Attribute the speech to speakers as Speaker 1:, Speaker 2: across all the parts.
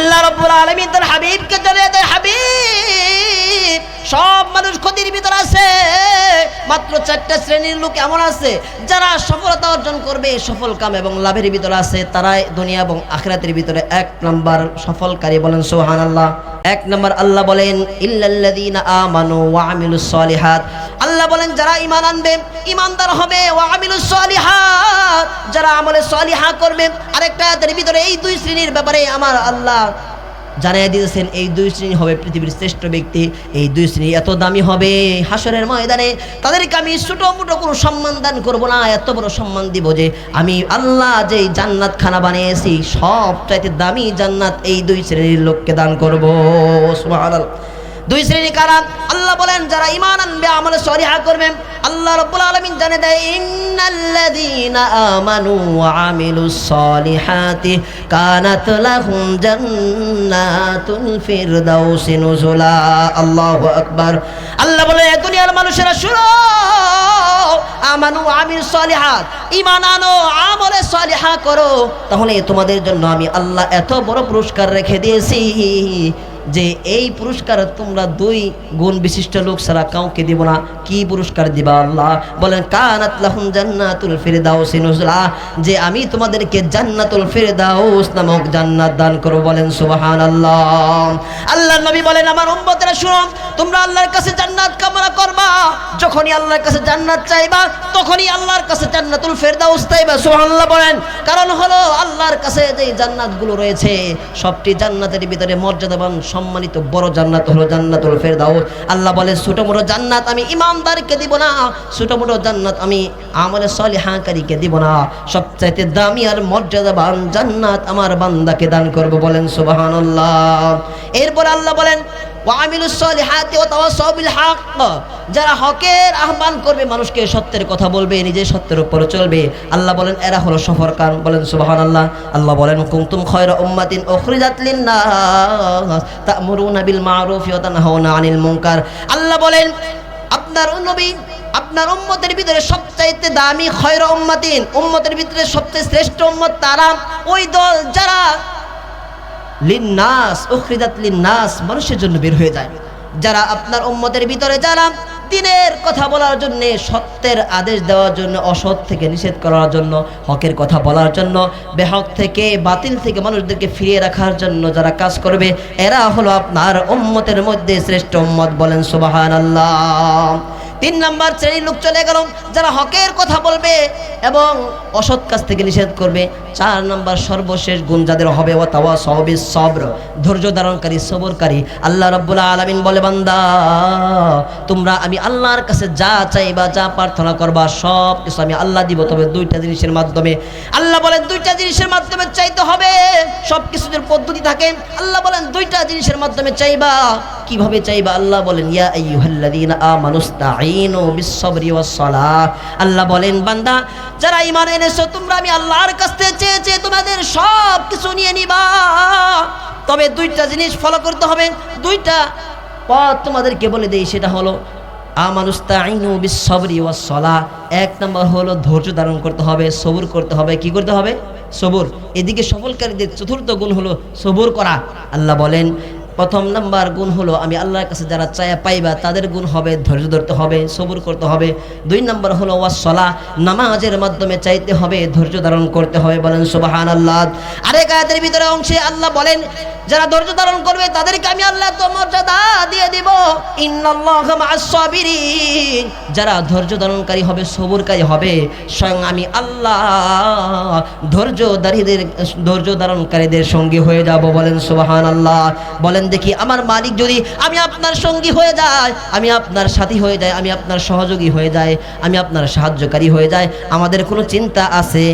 Speaker 1: আল্লাহ রাব্বুল আলামিন তার হাবিবকে জানিয়ে দেয়, হাবিব সব মানুষ ক্ষতির ভিতরে আছে, মাত্র 4টা শ্রেণীর লোক এমন আছে যারা সফলতা অর্জন করবে, সফল কাম এবং লাভের ভিতরে আছে, তারাই দুনিয়া এবং আখিরাতের ভিতরে 1 নম্বর সফলকারী। বলেন সুবহানাল্লাহ। 1 নম্বর আল্লাহ বলেন ইল্লাল্লাযীনা আমানু ওয়া আমিলুস সলিহাত। আল্লাহ বলেন যারা ঈমান আনবে, ঈমানদার হবে, ওয়া আমিলুস সলিহাত, যারা আমলে সলিহা করবে। আরেকটা আয়াতের ভিতরে এই 2 শ্রেণীর ব্যাপারে আমার আল্লাহ জানিয়ে দিয়েছেন, এই 2 শ্রেণী হবে পৃথিবীর শ্রেষ্ঠ ব্যক্তি। এই 2 শ্রেণী এত দামি হবে হাসরের ময়দানে, তাদেরকে আমি ছোট মোটো কোনো সম্মান দান করব না, এত বড় সম্মান দিব যে আমি আল্লাহ যেই জান্নাত খানা বানিয়েছি সবচাইতে দামি জান্নাত এই 2 শ্রেণীর লোককে দান করব। সুবহানাল্লাহ। 2 শ্রেণী কারা? আল্লাহ বলেন যারা ঈমান আনবে, আমলে সলিহা করবে। আল্লাহ রাব্বুল আলামিন জানিয়ে দেয় ইন্নাল্লাযীনা আমানু ওয়া আমিলুস সলিহাতি কানাত লাহুম জান্নাতুল ফিরদাউসি নুজুলা। আল্লাহু আকবার। আল্লাহ বলে দুনিয়ার মানুষেরা শুনো, আমানু ওয়া আমিলুস সলিহাত, ঈমান আনো, আমলে সলিহা করো, তাহলে তোমাদের জন্য আমি আল্লাহ এত বড় পুরস্কার রেখে দিয়েছি যে এই পুরস্কার তোমরা 2 গুণ বিশিষ্ট লোক ছাড়া কাউকে দিব না। কি পুরস্কার দিবা? আল্লাহ বলেন কানাত লাহুম জান্নাতুল ফিরদাউসি নুজুলা, যে আমি তোমাদেরকে জান্নাতুল ফিরদাউস নামক জান্নাত দান করব। বলেন সুবহানাল্লাহ। আল্লাহর নবী বলেন আমার উম্মতেরা শুনো, তোমরা আল্লাহর কাছে জান্নাত কামনা করবা, যখনই আল্লাহর কাছে জান্নাত চাইবা তখনই আল্লাহর কাছে জান্নাতুল ফিরদাউস চাইবা। সুবহানাল্লাহ বলেন। কারণ হলো আল্লাহর কাছে যে জান্নাতগুলো রয়েছে সবটি জান্নাতের ভিতরে মর্যাদাবান সম্মানিত বড় জান্নাত হলো জান্নাতুল ফিরদাউস। আল্লাহ বলে ছোট মোটো জান্নাত আমি ঈমানদারকে দিব না, ছোট মোটো জান্নাত আমি আমলে সলিহাকারীকে দিব না, সবচাইতে দামি আর মর্যাদাবান জান্নাত আমার বান্দাকে দান করব। বলেন সুবহানাল্লাহ। এরপর আল্লাহ বলেন ওয়া আমিলুস সলিহাতি ওয়া তাওয়াসাউ বিল হক, যারা হকের আহ্বান করবে, মানুষকে সত্যের কথা বলবে, নিজে সত্যের উপর চলবে, আল্লাহ বলেন এরা হলো সফরকার। বলেন সুবহানাল্লাহ। আল্লাহ বলেন কুনতুম খায়রা উম্মাতিন উখরিজাত লিন-নাস তা'মুরুনা বিল মা'রুফি ওয়া তানহাউনা আনিল মুনকার। আল্লাহ বলেন আপনার নবী, আপনার উম্মতের ভিতরে সবচাইতে দামি খায়রা উম্মাতিন, উম্মতের ভিতরে সবচেয়ে শ্রেষ্ঠ উম্মত তারা, ওই দল যারা লিন-নাস উখরিজাত লিন-নাস, মানুষের জন্য বের হয়ে যায়, যারা আপনার উম্মতের ভিতরে যারা দিনের কথা বলার জন্য, সত্যের আদেশ দেওয়ার জন্য, অসৎ থেকে নিষেধ করার জন্য, হকের কথা বলার জন্য, বেহক থেকে বাতিল থেকে মানুষদেরকে ফিরিয়ে রাখার জন্য যারা কাজ করবে, এরা হলো আপনার উম্মতের মধ্যে শ্রেষ্ঠ উম্মত। বলেন সুবহানাল্লাহ। 3 নম্বর শ্রেণীর লোক চলে গেল যারা হকের কথা বলবে এবং অসৎ কাজ থেকে নিষেধ করবে। 4 নম্বর সর্বশেষ গুণ যাদের হবে ওয়া তাওয়াসাউ বিস সবর, ধৈর্য ধারণকারী, সবরকারী। আল্লাহ রাব্বুল আলামিন বলে বান্দা তোমরা আমি আল্লাহর কাছে যা চাইবা, যা প্রার্থনা করবা সব কিছু আমি আল্লাহ দিব, তবে 2টা জিনিসের মাধ্যমে। আল্লাহ বলেন 2টা জিনিসের মাধ্যমে চাইতে হবে। সব কিছুর পদ্ধতি থাকে। আল্লাহ বলেন 2টা জিনিসের মাধ্যমে চাইবা। কিভাবে চাইবা? আল্লাহ বলেন ইয়া আইয়ুহাল্লাযীনা আমানুস্তাঈনু বিস-সাবরি ওয়াস-সালাহ। আল্লাহ বলেন বান্দা যারা ঈমান এনেছো তোমরা আমি আল্লাহর কাছ থেকে চেয়ে তোমাদের সব কিছু নিয়ে নিবা, তবে 2টা জিনিস ফলো করতে হবে। 2টা পথ তোমাদেরকে বলে দেই, সেটা হলো আমানুস্তাঈনু বিস-সাবরি ওয়াস-সালাহ। 1 নম্বর হলো ধৈর্য ধারণ করতে হবে, সবর করতে হবে। কি করতে হবে? সবর। এদিকে সফলকারীদের 4র্থ গুণ হলো সবর করা। আল্লাহ বলেন 1ম নাম্বার গুণ হলো আমি আল্লাহর কাছে যারা চায়া পাইবা তাদের গুণ হবে ধৈর্য ধরতে হবে, সবর করতে হবে। 2 নম্বর হলো ওয়াস-সালাহ, নামাজের মাধ্যমে চাইতে হবে, ধৈর্য ধারণ করতে হবে। বলেন সুবহানাল্লাহ। আরেক আয়াতের ভিতরে অংশে আল্লাহ বলেন যারা ধৈর্য ধারণ করবে তাদেরকে আমি আল্লাহ তো মর্যাদা দিয়ে দিব। ইন্নাল্লাহা মা'আস-সাবিরিন, যারা ধৈর্য ধারণকারী হবে, সবরকারী হবে, স্বয়ং আমি আল্লাহ ধৈর্য ধারণকারীদের সঙ্গী হয়ে যাব। বলেন সুবহানাল্লাহ। বলেন দেখি আমার মালিক যদি আমি আপনার সঙ্গী হয়ে যায়, আমি আপনার সাথী হয়ে যায়, আমি আপনার সহযোগী হয়ে যায়, আমি আপনার সাহায্যকারী হয়ে যায়, আমাদের কোনো চিন্তা আছে?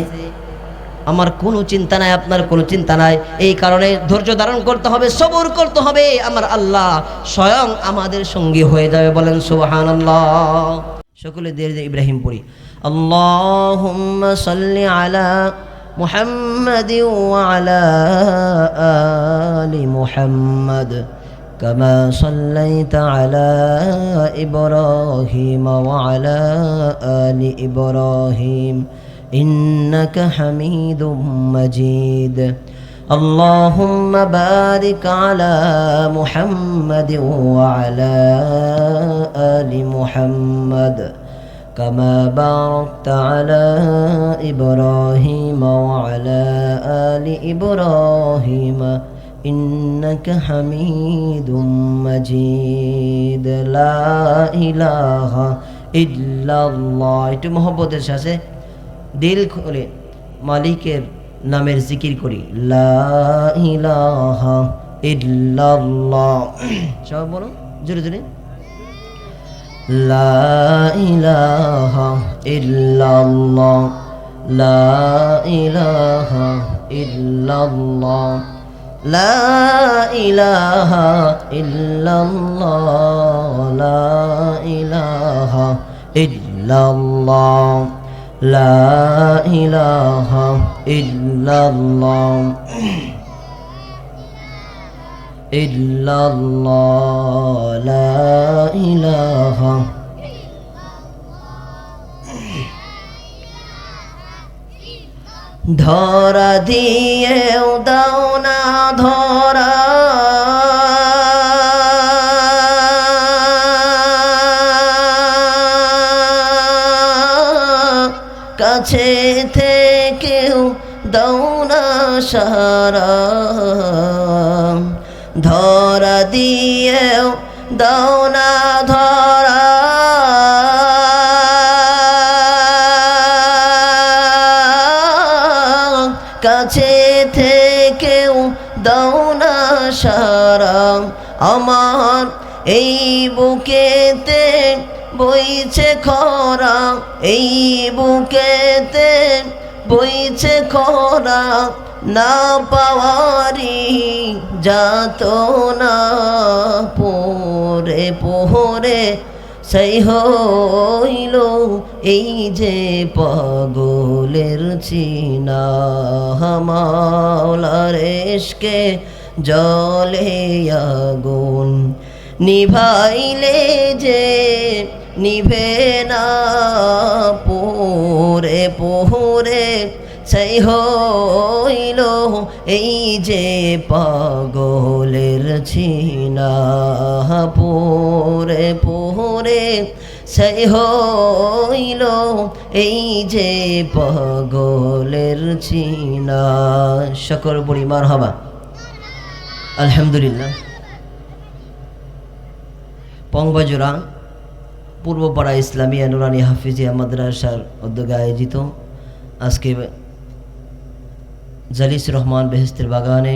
Speaker 1: আমার কোনো চিন্তা নাই, আপনার কোনো চিন্তা নাই। এই কারণে ধৈর্য ধারণ করতে হবে, সবর করতে হবে, আমার আল্লাহ স্বয়ং আমাদের সঙ্গী হয়ে যাবে। বলেন সুবহানাল্লাহ। সকলে দিয়ে ইব্রাহিম পড়ি। আল্লাহুম্মা সাল্লি আলা মুহাম্মাদিন ওয়া আলা আলি মুহাম্মাদ কামা সাল্লাইতা আলা ইব্রাহিম ওয়া আলা আলি ইব্রাহিম إنك حميد مجيد اللهم بارك على محمد وعلى آل محمد كما باركت على إبراهيم وعلى آل إبراهيم إنك حميد مجيد لا إله إلا الله একটু মহব্বতের সাথে দিল খুলে মালিকের নামের জিকির করি লা ইলাহা ইল্লাল্লাহ সবাই বলো জোরে জোরে লা ইলাহা ইল্লাল্লাহ লা ইলাহা ইল্লাল্লাহ লা ইলাহা ইল্লাল্লাহ লা ইলাহা ইল্লাল্লাহ লা ইলাহা ইল্লাল্লাহ ইল্লাল্লাহ লা ইলাহা ধরা দিয়েও দাও না ধরা কাছে থেকেও দাও না সারা ধরা দিয়েও দাও না ধরা কাছে থেকেও দাও না সারা আমার এই বুকেতে বইছে খরা এই বুকেতে বইছে খরা না পাওয়ারি যাত না পরে পোহরে সেই হইল এই যে পাগলের চিনা মাওলার ইশকে জলে আগুন নিভাইলে যে নিভে না পোরে পোহরে সেই হইল এই যে পাগলের ছিনা পোরে পোহরে সেই হইল এই যে পাগলের ছিনা সকল বলি মারহাবা আলহামদুলিল্লাহ পংবাজুরা পূর্বপাড়া ইসলামিয়া নুরানি হাফিজিয়া মাদ্রাসার উদ্যোগে আয়োজিত আজকে জালিস রহমান বেহেস্তের বাগানে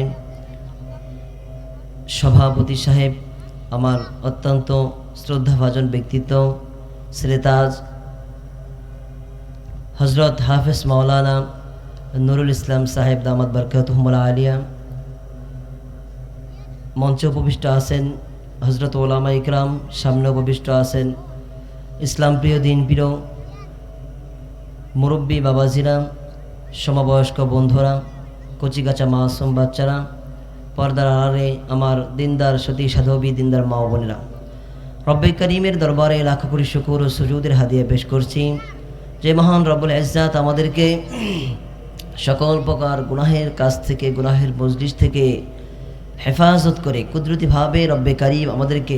Speaker 1: সভাপতি সাহেব আমার অত্যন্ত শ্রদ্ধাভাজন ব্যক্তিত্ব শ্রেতাজ হজরত হাফেজ মাওলানা নুরুল ইসলাম সাহেব দামাত বরকাতুহুল আলিয়া মঞ্চে উপবিষ্ট আছেন হজরত ওলামা ইকরাম সামনে উপবিষ্ট আছেন ইসলাম প্রিয় দিন প্রিয় মুরব্বী বাবাজিরা সমবয়স্ক বন্ধুরা কচিকাচা মাসুম বাচ্চারা পর্দার আড়ালে আমার দিনদার সতী সাধবী দিনদার মা বোনেরা রব্বে করিমের দরবারে লাখ কোটি শুকর ও সুজুদের হাদিয়া পেশ করছি যে মহান রব্বুল ইজ্জাত আমাদেরকে সকল প্রকার গুনাহের কাছ থেকে গুনাহের মজলিস থেকে হেফাজত করে কুদরতিভাবে রব্বে করিম আমাদেরকে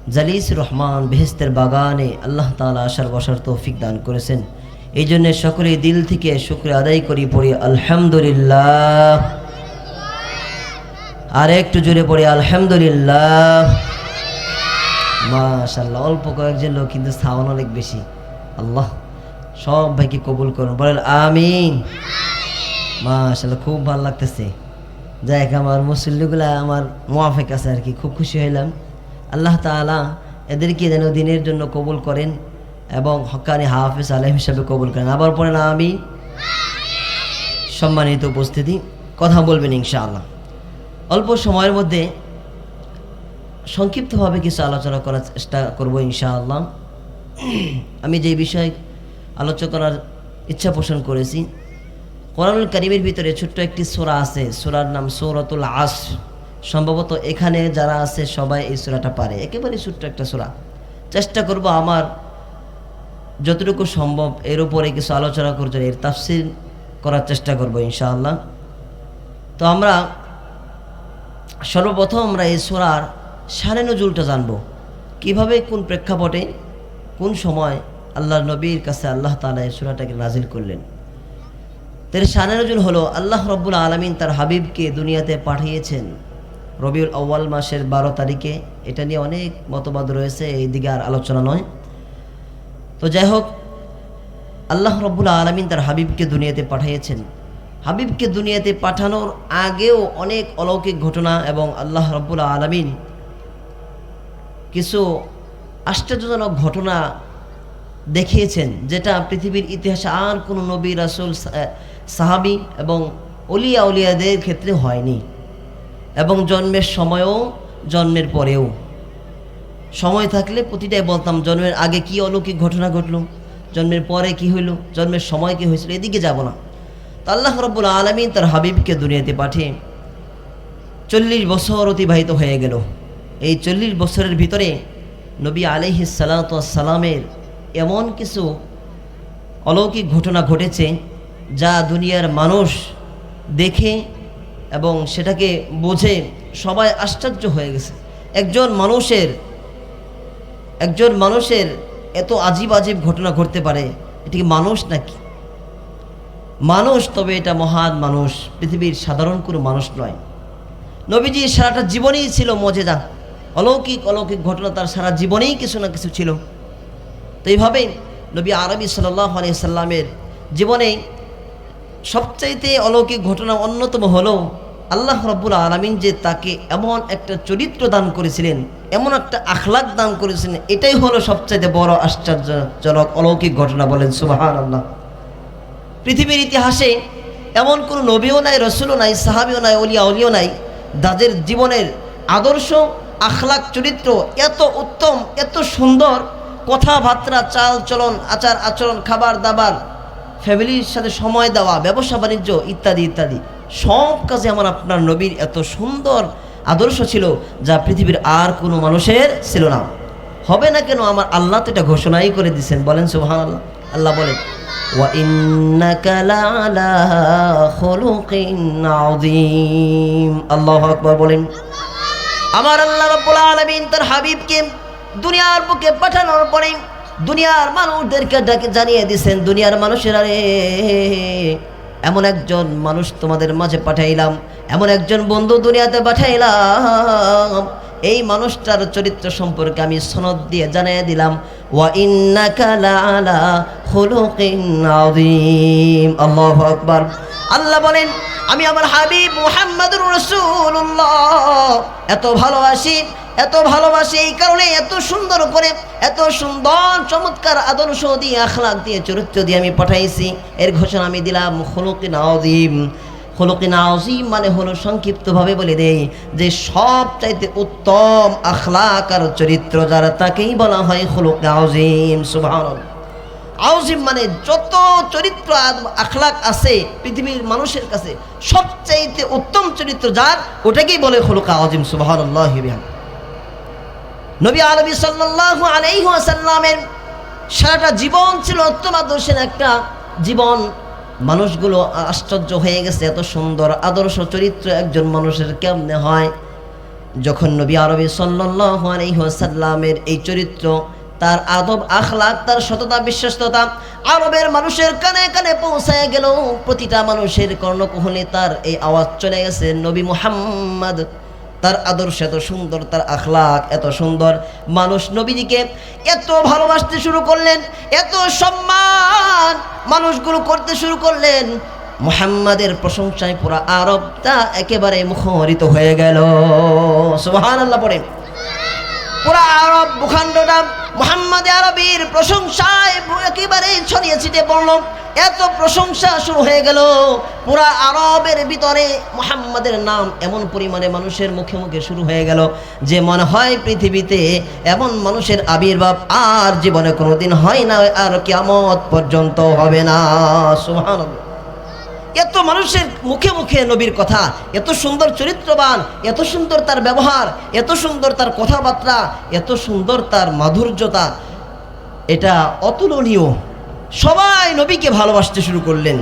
Speaker 1: জালিস রহমান বেহেস্তের বাগানে আল্লাহ তাআলা আসার বসার তৌফিক দান করেছেন এই জন্য সকলে দিল থেকে শুকর আদায় করি পড়ি আলহামদুলিল্লাহ আর একটু জোরে পড়ি আলহামদুলিল্লাহ মাশাআল্লাহ অল্প কয়েকজন লোক কিন্তু সাউন অনেক বেশি আল্লাহ সব ভাইকে কবুল করুন বলেন আমিন মাশাআল্লাহ খুব ভালো লাগতেছে যাই আমার মুসল্লিগুলা আমার মুআফিক আছে আর কি খুব খুশি হইলাম আল্লাহ তাআলা এদেরকে যেন দিনের জন্য কবুল করেন এবং হক্কানি হাফেজ আলেম হিসাবে কবুল করেন আবার পড়েন আমিন সম্মানিত উপস্থিতি কথা বলবেন ইনশাআল্লাহ অল্প সময়ের মধ্যে সংক্ষিপ্তভাবে কিছু আলোচনা করার চেষ্টা করব ইনশাআল্লাহ আমি যে বিষয় আলোচনা করার ইচ্ছা পোষণ করেছি কোরআনুল কারীমের ভিতরে ছোট্ট একটি সূরা আছে সূরার নাম সূরাতুল আসর সম্ভবত এখানে যারা আছে সবাই এই সূরাটা পারে একেবারে ছোট্ট একটা সূরা চেষ্টা করব আমার যতটুকু সম্ভব এর উপরে কিছু আলোচনা করতে এর তাফসীর করার চেষ্টা করব ইনশাআল্লাহ তো আমরা সর্বপ্রথম আমরা এই সূরার শানে নুজুলটা জানব, কিভাবে কোন প্রেক্ষাপটে কোন সময় আল্লাহর নবীর কাছে আল্লাহ তাআলা এই সূরাটাকে নাজিল করলেন। এর শানে নুজুল হলো আল্লাহ রাব্বুল আলামিন তার হাবিবকে দুনিয়াতে পাঠিয়েছেন রবিউল আউয়াল মাসের 12 তারিখে। এটা নিয়ে অনেক মতবাদ রয়েছে, এই দিকে আর আলোচনা নয়। তো যাই হোক, আল্লাহ রাব্বুল আলামিন তার হাবিবকে দুনিয়াতে পাঠিয়েছেন। হাবিবকে দুনিয়াতে পাঠানোর আগেও অনেক অলৌকিক ঘটনা এবং আল্লাহ রাব্বুল আলামিন কিছু আশ্চর্যজনক ঘটনা দেখিয়েছেন, যেটা পৃথিবীর ইতিহাসে আর কোনো নবী, রাসূল, সাহাবী এবং ওলিয়া উলিয়াদের ক্ষেত্রে হয়নি। এবং জন্মের সময়ও জন্মের পরেও, সময় থাকলে প্রতিটাই বলতাম জন্মের আগে কি অলৌকিক ঘটনা ঘটলো, জন্মের পরে কি হইল, জন্মের সময় কি হয়েছিল, এদিকে যাব না। তো আল্লাহ রাব্বুল আলামিন তার হাবিবকে দুনিয়াতে পাঠিয়ে 40 বছর অতিবাহিত হয়ে গেল। এই 40 বছরের ভিতরে নবী আলাইহিস সালাতু ওয়াস সালামের এমন কিছু অলৌকিক ঘটনা ঘটেছে যা দুনিয়ার মানুষ দেখে এবং সেটাকে বোঝে সবাই আশ্চর্য হয়ে গেছে। একজন মানুষের এত আজীব আজীব ঘটনা ঘটতে পারে, এটা কি মানুষ নাকি? মানুষ, তবে এটা মহান মানুষ, পৃথিবীর সাধারণ কোনো মানুষ নয়। নবীজির সারাটা জীবনেই ছিল মজেদা, অলৌকিক অলৌকিক ঘটনা তার সারা জীবনেই কিছু না কিছু ছিল। তো এইভাবেই নবী আরবি সাল্লাল্লাহু আলাইহি সাল্লামের জীবনে সবচাইতে অলৌকিক ঘটনা অন্যতম হলো আল্লাহ রাব্বুল আলামিন যে তাকে এমন একটা চরিত্র দান করেছিলেন, এমন একটা আখলাক দান করেছিলেন, এটাই হলো সবচাইতে বড় আশ্চর্যজনক অলৌকিক ঘটনা। বলেন সুবহানাল্লাহ। পৃথিবীর ইতিহাসে এমন কোনো নবীও নাই, রসুলও নাই, সাহাবীও নাই, ওলিও নাই যাদের জীবনের আদর্শ, আখলাক, চরিত্র এত উত্তম, এত সুন্দর, কথাবার্তা, চাল চলন, আচার আচরণ, খাবার দাবার, ফ্যামিলির সাথে সময় দেওয়া, ব্যবসা বাণিজ্য ইত্যাদি ইত্যাদি সব কাজে আমার আপনার নবীর এত সুন্দর আদর্শ ছিল যা পৃথিবীর আর কোনো মানুষের ছিল না। হবে না কেন? আমার আল্লাহ তো এটা ঘোষণাই করে দিয়েছেন। বলেন সুবহানাল্লাহ। আল্লাহ বলেন ওয়া ইন্নাকা লাআলা খুলুকিন আযীম। আল্লাহু আকবার বলেন। আমার আল্লাহ রাব্বুল আলামিন তার হাবিবকে দুনিয়ার বুকে পাঠানোর পরে দুনিয়ার মানুষদেরকে ডাকে জানিয়ে দিয়েছেন, দুনিয়ার মানুষেরা রে, এমন একজন মানুষ তোমাদের মাঝে পাঠাইলাম, এমন একজন বন্ধু দুনিয়াতে পাঠাইলাম, এই মানুষটার চরিত্র সম্পর্কে আমি সনদ দিয়ে জানিয়ে দিলাম। ওয়া ইন্নাকা লাআলা খুলুকিন আযীম। আল্লাহু আকবার। আল্লাহ বলেন আমি আমার হাবিব মুহাম্মদুর রাসূলুল্লাহ এত ভালোবাসি এই কারণে এত সুন্দর করে, এত সুন্দর চমৎকার আদর্শ দিয়ে, আখলাক দিয়ে, চরিত্র দিয়ে আমি পাঠাইছি। এর ঘোষণা আমি দিলাম খুলুকিন আযীম। খুলুকিন আযীম মানে হলো, সংক্ষিপ্তভাবে বলে দেই, যে সবচাইতে উত্তম আখলাক আর চরিত্র যারা, তাকেই বলা হয় খুলুক আযীম। সুবহানাল্লাহ। আযীম মানে যত চরিত্র আখলাক আছে পৃথিবীর মানুষের কাছে সবচাইতে উত্তম চরিত্র যার, ওটাকেই বলে খুলুক আযীম। সুবহানাল্লাহ। নবী আরবি সাল্লাল্লাহু আলাইহি ওয়াসাল্লামের সারাটা জীবন ছিল উত্তম আদর্শের একটা জীবন। মানুষগুলো আশ্চর্য হয়ে গেছে, এত সুন্দর আদর্শ চরিত্র একজন মানুষের কেমনে হয়। যখন নবী আরবি সাল্লাল্লাহু আলাইহি ওয়াসাল্লামের এই চরিত্র, তার আদব, আখলাক, তার সততা, বিশ্বস্ততা আরবের মানুষের কানে কানে পৌঁছায় গেল, প্রতিটা মানুষের কর্ণকুহরে তার এই আওয়াজ চলে গেছে, নবী মুহাম্মদ, তার আদর্শ এত সুন্দর, তার আখলাক এত সুন্দর। মানুষ নবীজিকে এত ভালোবাসতে শুরু করলেন, এত সম্মান মানুষগুলো করতে শুরু করলেন, মুহাম্মাদের প্রশংসায় পুরা আরবটা একেবারে মুখরিত হয়ে গেল। সুবহানাল্লাহ পড়েন। পুরা আরব ভূখণ্ডটা মুহাম্মদ আরবির প্রশংসায় একেবারে ছড়িয়ে ছিটে পড়ল। এত প্রশংসা শুরু হয়ে গেল, পুরা আরবের ভিতরে মুহাম্মাদের নাম এমন পরিমাণে মানুষের মুখে মুখে শুরু হয়ে গেল যে মনে হয় পৃথিবীতে এমন মানুষের আবির্ভাব আর জীবনে কোনোদিন হয় না, আর কিয়ামত পর্যন্ত হবে না। সুবহানাল্লাহ। এত মানুষের মুখে মুখে নবীর কথা, এত সুন্দর চরিত্রবান, এত সুন্দর তার ব্যবহার, এত সুন্দর তার কথাবার্তা, এত সুন্দর তার মাধুর্যতা, এটা অতুলনীয়। সবাই নবীকে ভালোবাসতে শুরু করলেন।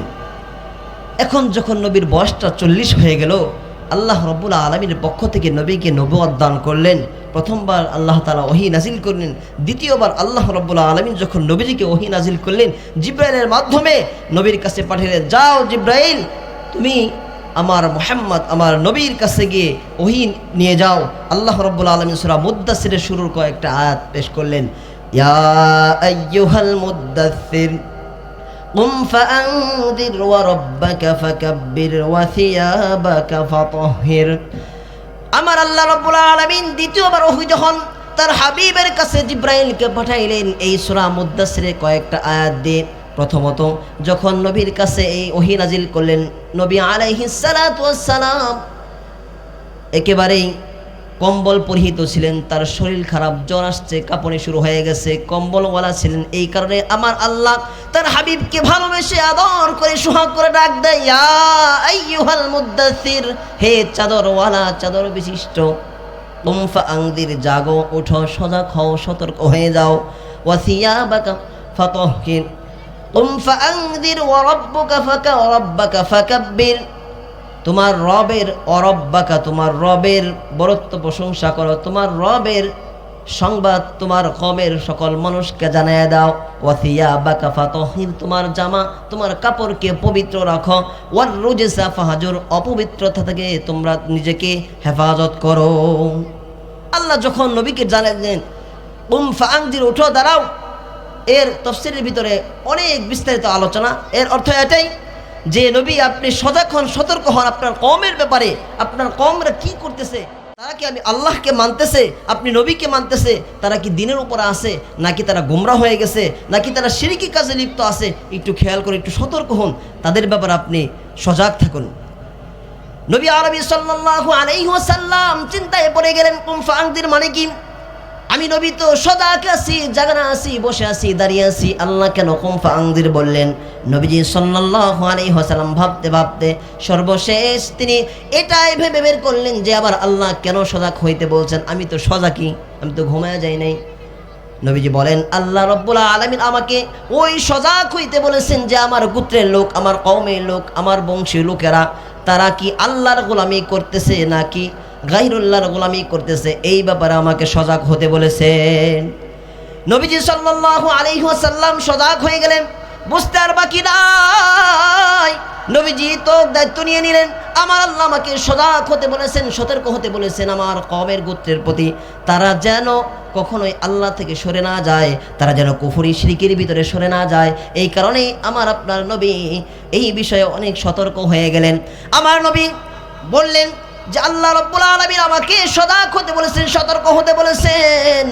Speaker 1: এখন যখন নবীর বয়সটা 40 হয়ে গেল, আল্লাহ রাব্বুল আলামিনের পক্ষ থেকে নবীকে নবুয়ত দান করলেন। প্রথমবার আল্লাহ তাআলা ওহী নাজিল করলেন। দ্বিতীয়বার আল্লাহ রাব্বুল আলামিন যখন নবীজিকে ওহী নাজিল করলেন, জিবরাইলের মাধ্যমে নবীর কাছে পাঠালেন, যাও জিবরাইল, তুমি আমার মুহাম্মদ আমার নবীর কাছে গিয়ে ওহী নিয়ে যাও। আল্লাহ রাব্বুল আলামিন সূরা মুদ্দাসসিরের শুরুর কয়েকটা আয়াত পেশ করলেন, ইয়া আইয়ুহাল মুদ্দাসসির قم فأنذر وربك فكبر وثيابك فطهر। আমার আল্লাহ রাব্বুল আলামিন দ্বিতীয়বার ওহী যখন তার হাবিবের কাছে জিবরাইলকে পাঠাইলেন এই সূরা মুদ্দাসসিরের কয়েকটা আয়াত দিয়ে, প্রথমত যখন নবীর কাছে এই ওহী নাজিল করলেন, নবী আলাইহিস সালাতু ওয়াস সালাম একেবারেই কম্বল পরিহিত ছিলেন, তার শরীর খারাপ, জ্বর আসছে, কাঁপুনি শুরু হয়ে গেছে, কম্বলওয়ালা ছিলেন। এই কারণে আমার আল্লাহ তার হাবিবকে ভালোবেসে আদর করে সোহাগ করে ডাক দেয়, ইয়া আইয়ুহাল মুদ্দাসসির, হে চাদরওয়ালা, চাদর বিশিষ্ট, কুম ফাআনদির, জাগো, ওঠো, সজাগ হও, সতর্ক হয়ে যাও, ওয়া সিয়াবাকা ফাতাহহির, কুম ফাআনদির ওয়া রাব্বাকা ফাকাব্বির, তোমার রবের অরব্বাকা, তোমার রবের বরত্ব প্রশংসা করো, তোমার রবের সংবাদ তোমার কওমের সকল মানুষকে জানিয়ে দাও, ওয়াসিয়াবাকা ফাতাহহির, তোমার জামা তোমার কাপড়কে পবিত্র রাখো, ওয়ার রুজসা ফাহাজুর, অপবিত্রতা থেকে তোমরা নিজেকে হেফাজত করো। আল্লাহ যখন নবীকে জানালেন কুম ফাআনদির, উঠো, দাঁড়াও, এর তাফসীরের ভিতরে অনেক বিস্তারিত আলোচনা। এর অর্থ এটাই যে নবী আপনি সজাগ হন, সতর্ক হন আপনার কওমের ব্যাপারে। আপনার কওমরা কি করতেছে, তারা কি আমি আল্লাহকে মানতেছে, আপনি নবীকে মানতেছে, তারা কি দিনের উপরে আছে, নাকি তারা গোমরা হয়ে গেছে, নাকি তারা শিরকি কাজে লিপ্ত আছে, একটু খেয়াল করে একটু সতর্ক হন, তাদের ব্যাপারে আপনি সজাগ থাকুন। নবী আরবি সাল্লাল্লাহু আলাইহি ওয়াসাল্লাম চিন্তায় পড়ে গেলেন, কুম ফাআনদির মানে কি? আমি নবী তো সজাগ আছি, জাগনা আছি, বসে আছি, দাঁড়িয়ে আছি, আল্লাহ কেন কুম ফাআনদির বললেন? নবীজি সাল্লাল্লাহু আলাইহি ওয়াসাল্লাম ভাবতে ভাবতে সর্বশেষ তিনি এটাই ভেবে বের করলেন যে আবার আল্লাহ কেন সজাগ হইতে বলছেন, আমি তো সজাগই, আমি তো ঘুমায় যাই নাই। নবীজি বলেন, আল্লাহ রাব্বুল আলামিন আমাকে ওই সজাগ হইতে বলেছেন যে আমার গোত্রের লোক, আমার কওমের লোক, আমার বংশীয় লোকেরা তারা কি আল্লাহর গোলামি করতেছে নাকি গায়রুল্লাহর গোলামি করতেছে, এই ব্যাপারে আমাকে সজাগ হতে বলেছেন। নবীজি সাল্লাল্লাহু আলাইহি ওয়াসাল্লাম সজাগ হয়ে গেলেন, বুঝতে আর বাকি নাই। নবীজি তো দায়িত্ব নিয়ে নিলেন, আমার আল্লাহ আমাকে সজাগ হতে বলেছেন, সতর্ক হতে বলেছেন আমার কওমের গোত্রের প্রতি, তারা যেন কখনোই আল্লাহ থেকে সরে না যায়, তারা যেন কুফরি শিরকির ভিতরে সরে না যায়। এই কারণেই আমার আপনার নবী এই বিষয়ে অনেক সতর্ক হয়ে গেলেন। আমার নবী বললেন যে আল্লাহ রাব্বুল আলামিন আমাকে সজাগ হতে বলেছেন, সতর্ক হতে বলেছেন।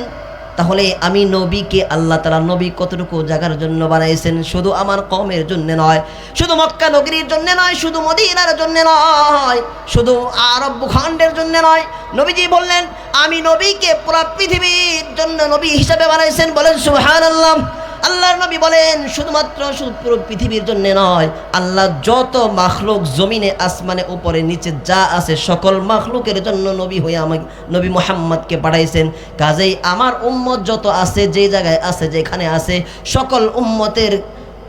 Speaker 1: তাহলে আমি নবীকে আল্লাহ তাআলা নবী কতটুকু জায়গার জন্য বানাইছেন? শুধু আমার কওমের জন্য নয়, শুধু মক্কা নগরীর জন্য নয়, শুধু মদিনার জন্য নয়, শুধু আরব ভূখণ্ডের জন্য নয়। নবীজি বললেন আমি নবীকে পুরো পৃথিবীর জন্য নবী হিসেবে বানাইছেন। বলেন সুবহানাল্লাহ। আল্লাহর নবী বলেন শুধুমাত্র পুরো পৃথিবীর জন্য নয়, আল্লাহ যত মাখলুক জমিনে আসমানে উপরে নিচে যা আছে সকল মাখলুকের জন্য নবী হয়ে আমাকে নবী মুহাম্মদকে পাঠাইছেন। কাজেই আমার উম্মত যত আছে, যে জায়গায় আছে, যেখানে আছে, সকল উম্মতের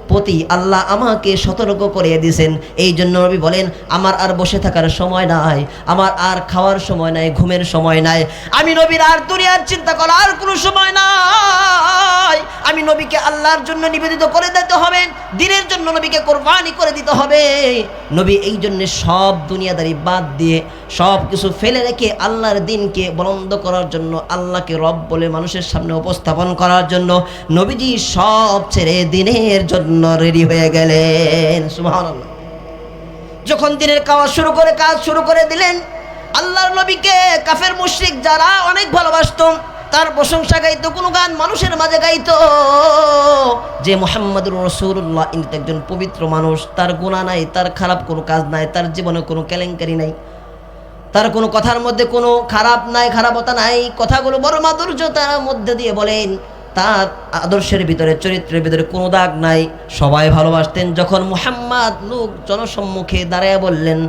Speaker 1: প্রতি আল্লাহ আমাকে সতর্ক করিয়ে দিয়েছেন। এই জন্য নবী বলেন আমার আর বসে থাকার সময় নাই, আমার আর খাওয়ার সময় নাই, ঘুমের সময় নাই, আমি নবীর আর দুনিয়ার চিন্তা করার কোনো সময় নাই। আমি নবীকে আল্লাহর জন্য নিবেদিত করে দিতে হবে, দিনের জন্য নবীকে কোরবানি করে দিতে হবে। নবী এই জন্য সব দুনিয়াদারি বাদ দিয়ে সব কিছু ফেলে রেখে আল্লাহর দিনকে বুলন্দ করার জন্য, আল্লাহকে রব বলে মানুষের সামনে উপস্থাপন করার জন্য নবীজি সব ছেড়ে দিনের জন্য রেডি হয়ে গেলেন। সুবহানাল্লাহ। যখন দিনের কাজ শুরু করে দিলেন, আল্লাহর নবীকে কাফের মুশরিক যারা অনেক ভালোবাসত, তার প্রশংসা গাইতো, কোনো গান মানুষের মাঝে গাইতো যে মুহাম্মাদুর রাসূলুল্লাহ ইনি তো একজন পবিত্র মানুষ, তার গুনাহ নাই, তার খারাপ কোনো কাজ নাই, তার জীবনে কোনো কেলেঙ্কারি নাই, তার কোনো কথার মধ্যে কোনো খারাপ নাই, খারাপতা নাই, কথাগুলো বড় মাধুর্যতার মধ্যে দিয়ে বলেন, তার আদর্শের ভিতরে, চরিত্রের ভিতরে কোনো দাগ নাই, সবাই ভালোবাসতেন। যখন মুহাম্মদ লোক জনসম্মুখে দাঁড়ায় বললেন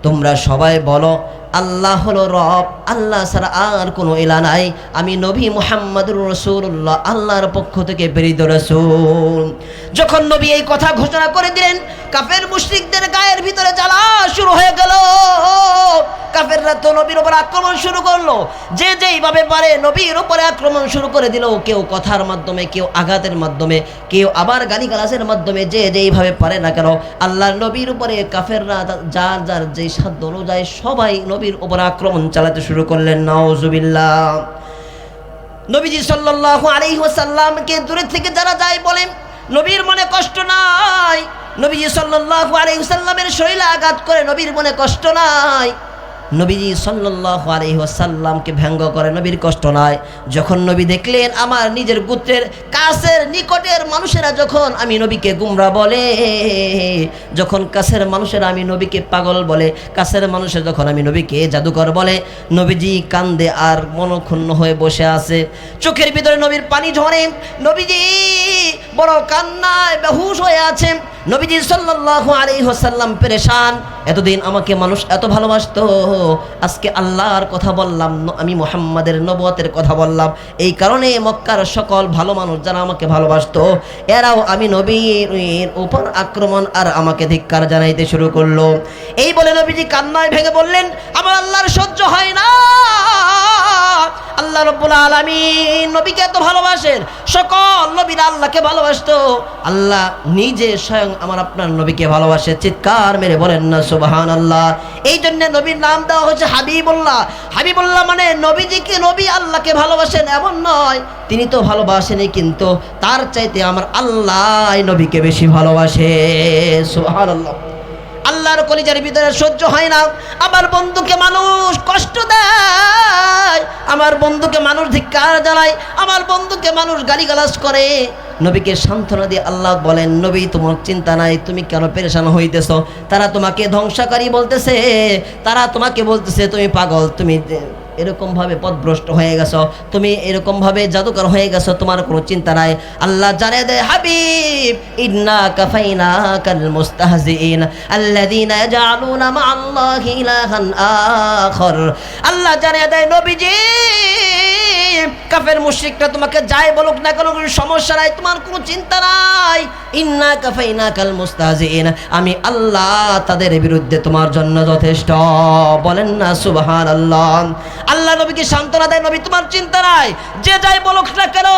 Speaker 1: তোমরা সবাই বলো আল্লাহ হলো রব, আল্লাহ ছাড়া আর কোনো ইলা নাই, আমি নবী মুহাম্মদুর রাসূলুল্লাহ আল্লাহর পক্ষ থেকে প্রেরিত রাসূল। যখন নবী এই কথা ঘোষণা করে দিলেন, কাফের মুশরিকদের গায়ের ভিতরে জ্বালা শুরু হয়ে গেল। কাফেররা তো নবীর উপর আক্রমণ শুরু করলো, যে যেইভাবে পারে নবীর উপরে আক্রমণ শুরু করে দিল। কেউ কথার মাধ্যমে, কেউ আঘাতের মাধ্যমে, কেউ আবার গালিগালাজের মাধ্যমে, যে যেইভাবে পারে না কেন আল্লাহর নবীর উপরে কাফেররা যার যার যেই সাধ্য অনুযায়ী সবাই নবীর উপর আক্রমণ চালাতে শুরু করলেন। নাউজুবিল্লাহ। নবীজি সাল্লাল্লাহু আলাইহি ওয়াসাল্লামকে দূরে থেকে যারা যায় বলেন নবীর মনে কষ্ট নাই। নবীজি সাল্লাল্লাহু আলাইহি ওয়াসাল্লামের শরীরে আঘাত করে নবীর মনে কষ্ট নাই। নবীজি সাল্লাল্লাহু আলাইহি ওয়াসাল্লামকে ব্যঙ্গ করে নবীর কষ্ট নাই। যখন নবী দেখলেন আমার নিজের গোত্রের কাছের নিকটের মানুষেরা যখন আমি নবীকে গুমরা বলে, যখন কাছের মানুষেরা আমি নবীকে পাগল বলে, কাছের মানুষের যখন আমি নবীকে জাদুকর বলে, নবীজি কান্দে আর মনক্ষুণ্ণ হয়ে বসে আছে। চোখের ভিতরে নবীর পানি ঝরে, নবীজি বড় কান্নায় বেহুশ হয়ে আছে। নবীজি সাল্লাল্লাহু আলাইহি ওয়াসাল্লাম পেরেশান। এতদিন আমাকে মানুষ এত ভালোবাসতো, আজকে আল্লাহর কথা বললাম, আমি মুহাম্মাদের নবুয়তের কথা বললাম, এই কারণে মক্কার সকল ভালো মানুষ যারা আমাকে ভালোবাসতো এরাও আমি নবীর উপর আক্রমণ আর আমাকে ধিক্কার জানাইতে শুরু করলো। এই বলে নবীজি কান্নায় ভেঙে বললেন আমার আল্লাহর সহ্য হয় না। আল্লাহ রাব্বুল আলামিন নবীকে এত ভালোবাসেন, সকল নবীরা আল্লাহকে ভালোবাসতো, আল্লাহ নিজে স্বয়ং আমার আপনার নবীকে ভালোবাসে। চিৎকার মেরে বলেন না সুবহানাল্লাহ। এই জন্য নবীর নাম দেওয়া হচ্ছে হাবিবুল্লাহ। হাবিবুল্লাহ মানে নবীজিকে, নবী আল্লাহকে ভালোবাসেন এমন নয়, তিনি তো ভালোবাসেনই, কিন্তু তার চাইতে আমার আল্লাহ নবীকে বেশি ভালোবাসে। সুবহানাল্লাহ। আল্লাহর কলিজার ভিতরে সহ্য হয় না আমার বন্ধুকে মানুষ কষ্ট দেয়, আমার বন্ধুকে মানুষ ধিক্কার জানায়, আমার বন্ধুকে মানুষ গালিগালাজ করে। নবীকে সান্ত্বনা দিয়ে আল্লাহ বলেন নবী তোমার চিন্তা নাই, তুমি কেন পেরেশান হইতেছ? তারা তোমাকে ধ্বংসকারী বলতেছে, তারা তোমাকে বলতেছে তুমি পাগল, তুমি এরকম ভাবে পথভ্রষ্ট হয়ে গেছো, তুমি এরকম ভাবে জাদুকর হয়ে গেছো, তোমার কোনো চিন্তা নাই। আল্লাহ জানিয়ে দেয় হাবিব ইন্না কাফাইনাকাল মুস্তাহজিইন আল্লাযীনা ইয়াজআলুনা মা'আল্লাহি ইলাহান আখার। আল্লাহ জানিয়ে দেয় নবীজি কাফের মুশরিকরা তোমাকে যাই বলুক না কেন কোনো সমস্যা নাই, তোমার কোনো চিন্তা নাই। ইন্না কাফাইনাকাল মুস্তাহজিইন, আমি আল্লাহ তাদের বিরুদ্ধে তোমার জন্য যথেষ্ট। বলেন না সুবহানাল্লাহ। আল্লাহ নবীকে সান্ত্বনা দেয় নবী তোমার চিন্তা নাই, যে যাই বলুক না কেন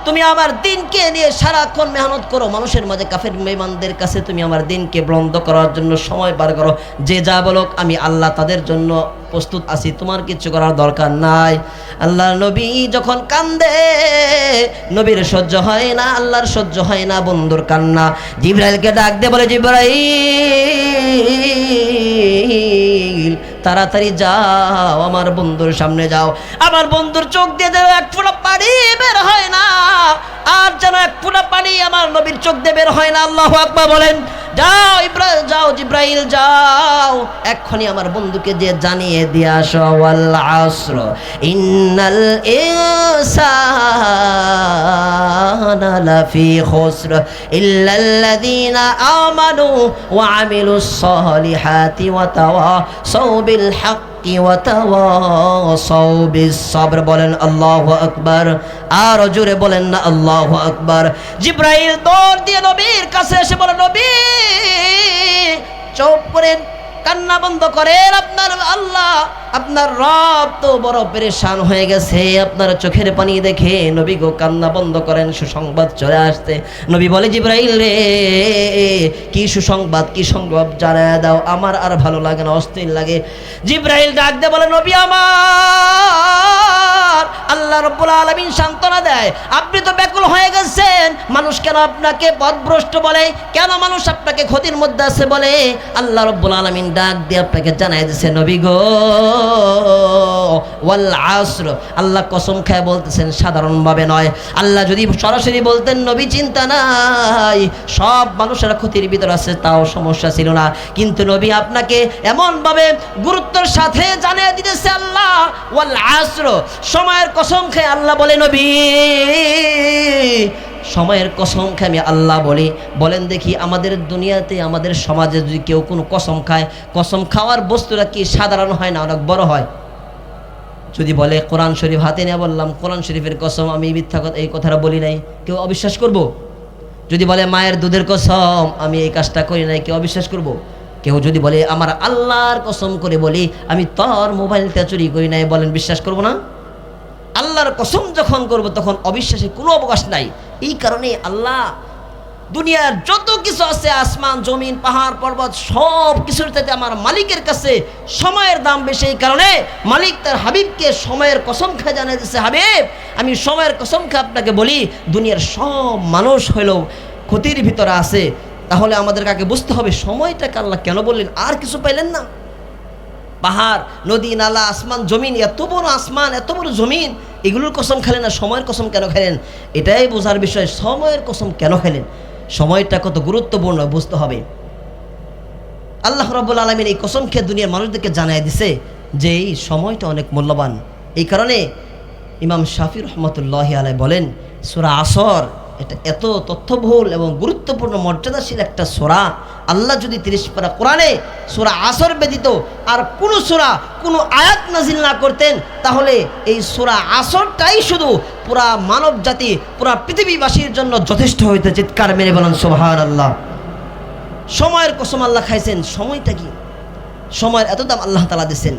Speaker 1: তুমি আমার দিনকে নিয়ে সারাক্ষণ মেহনত করো, মানুষের মাঝে কাফের বেঈমানদের কাছে তুমি আমার দিনকে বন্ধ করার জন্য সময় পার করো, যে যা বলুক আমি আল্লাহ তাদের জন্য প্রস্তুত আছি, তোমার কিছু করার দরকার নাই। আল্লাহ নবী যখন কান্দে নবীর সহ্য হয় না, আল্লাহর সহ্য হয় না বন্ধুর কান্না। জিবরাইলকে ডাক দিয়ে বলে জিবরাইল তাড়াতাড়ি যাও, আমার বন্ধুর সামনে যাও। আমার বন্ধুর চোখ দিয়ে যেন এক ফোঁটা পানি বের হয় না, আর যেন এক ফোঁটা পানি আমার নবীর চোখ দিয়ে বের হয় না। আল্লাহু আকবার বলেন। যাও ইব্রাহিম, যাও জিব্রাইল যাও, এক্ষুনি আমার বন্ধুকে যে জানিয়ে দিয়ে আসো ওয়াল আসর ইন্নাল ইনসানা লাফি খুসর ইল্লাল্লাযীনা আমানু ওয়া আমিলুস সালিহাতি ওয়া তাওয়াসাউ বিল হাক্কি ওয়া তাওয়াসাউ বিস সাবর। বলেন আল্লাহু আকবার। আর জোরে বলেন না আল্লাহু আকবার। জিব্রাইল দৌড় দিয়ে নবীর কাছে এসে বলে নবী চুপ করেন, কান্না বন্ধ করেন, আপনার আল্লাহ আপনার রব তো বড় পেরেশান হয়ে গেছে আপনার চোখের পানি দেখে। নবী গো কান্না বন্ধ করেন, সুসংবাদ চলে আসছে। নবী বলে জিব্রাইল রে কি সুসংবাদ, কি সংবাদ জানায় দাও, আমার আর ভালো লাগে না, অস্থির লাগে। জিব্রাইল ডাক দিয়ে বলে নবী আমার আল্লাহ রাব্বুল আলামিন সান্ত্বনা দেয়, আপনি তো ব্যাকুল হয়ে গেছেন, মানুষ কেন আপনাকে পথভ্রষ্ট বলে, কেন মানুষ আপনাকে ক্ষতির মধ্যে আছে বলে। আল্লাহ রাব্বুল আলামিন ডাক দিয়ে আপনাকে জানাই দিয়েছে নবী গো ওয়াল আসর, আল্লাহ কসম খায় বলতেছেন, সাধারণভাবে নয়। আল্লাহ যদি সরাসরি বলতেন নবী চিন্তা নাই, সব মানুষেরা ক্ষতির ভিতর আছে, তাও সমস্যা ছিল না, কিন্তু নবী আপনাকে এমনভাবে গুরুত্বের সাথে জানিয়ে দিতেছে আল্লাহ ওয়াল আসর, সময়ের কসম খায় আল্লাহ বলে নবী সময়ের কসম খাই আমি আল্লাহ বলি। বলেন দেখি আমাদের দুনিয়াতে আমাদের সমাজে যদি কেউ কোনো কসম খায়, কসম খাওয়ার বস্তুটা কি সাধারণ হয় না অনেক বড় হয়? যদি বলে কোরআন শরীফ হাতে নিয়ে বললাম কোরআন শরীফের কসম আমি মিথ্যা কথা এই কথাটা বলি নাই, কেউ অবিশ্বাস করব? যদি বলে মায়ের দুধের কসম আমি এই কাজটা করি নাই, কেউ অবিশ্বাস করব? কেউ যদি বলে আমার আল্লাহর কসম করে বলি আমি তোর মোবাইলটা চুরি করি নাই, বলেন বিশ্বাস করব না? আল্লাহর কসম যখন করব তখন অবিশ্বাসে কোনো অবকাশ নাই। এই কারণে আল্লাহ দুনিয়ার যত কিছু আছে, আসমান জমিন পাহাড় পর্বত সব কিছুর চাইতে আমার মালিকের কাছে সময়ের দাম বেশি। এই কারণে মালিক তার হাবিবকে সময়ের কসম খায় জানিয়ে দিচ্ছে, হাবিব আমি সময়ের কসম খায় আপনাকে বলি দুনিয়ার সব মানুষ হইলেও ক্ষতির ভিতরে আছে। তাহলে আমাদের কাকে বুঝতে হবে সময়টাকে আল্লাহ কেন বললেন? আর কিছু পাইলেন না? পাহাড় নদী নালা আসমান জমিন, এত বড় আসমান এত বড় জমিন, এগুলোর কসম খেলেন না, সময়ের কসম কেন খেলেন? এটাই বোঝার বিষয়, সময়ের কসম কেন খেলেন, সময়টা কত গুরুত্বপূর্ণ বুঝতে হবে। আল্লাহ রাব্বুল আলামিন এই কসম খেয়ে দুনিয়ার মানুষদেরকে জানাই দিছে যে এই সময়টা অনেক মূল্যবান। এই কারণে ইমাম শাফি রহমতুল্লাহি আলাইহি বলেন সূরা আসর এটা এত তথ্যবহুল এবং গুরুত্বপূর্ণ মর্যাদাশীল একটা সূরা। আল্লাহ যদি 30 পারা কোরআনে সূরা আসর ব্যতীত আর কোনো সূরা কোনো আয়াত নাজিল না করতেন, তাহলে এই সূরা আসরটাই শুধু পুরা মানব জাতি পুরা পৃথিবীবাসীর জন্য যথেষ্ট হইতে। চিৎকার মেরে বলেন সুবহানাল্লাহ। সময়ের কসম আল্লাহ খাইছেন। সময়টা কি? সময়ের এত দাম আল্লাহ তাআলা দিয়েছেন।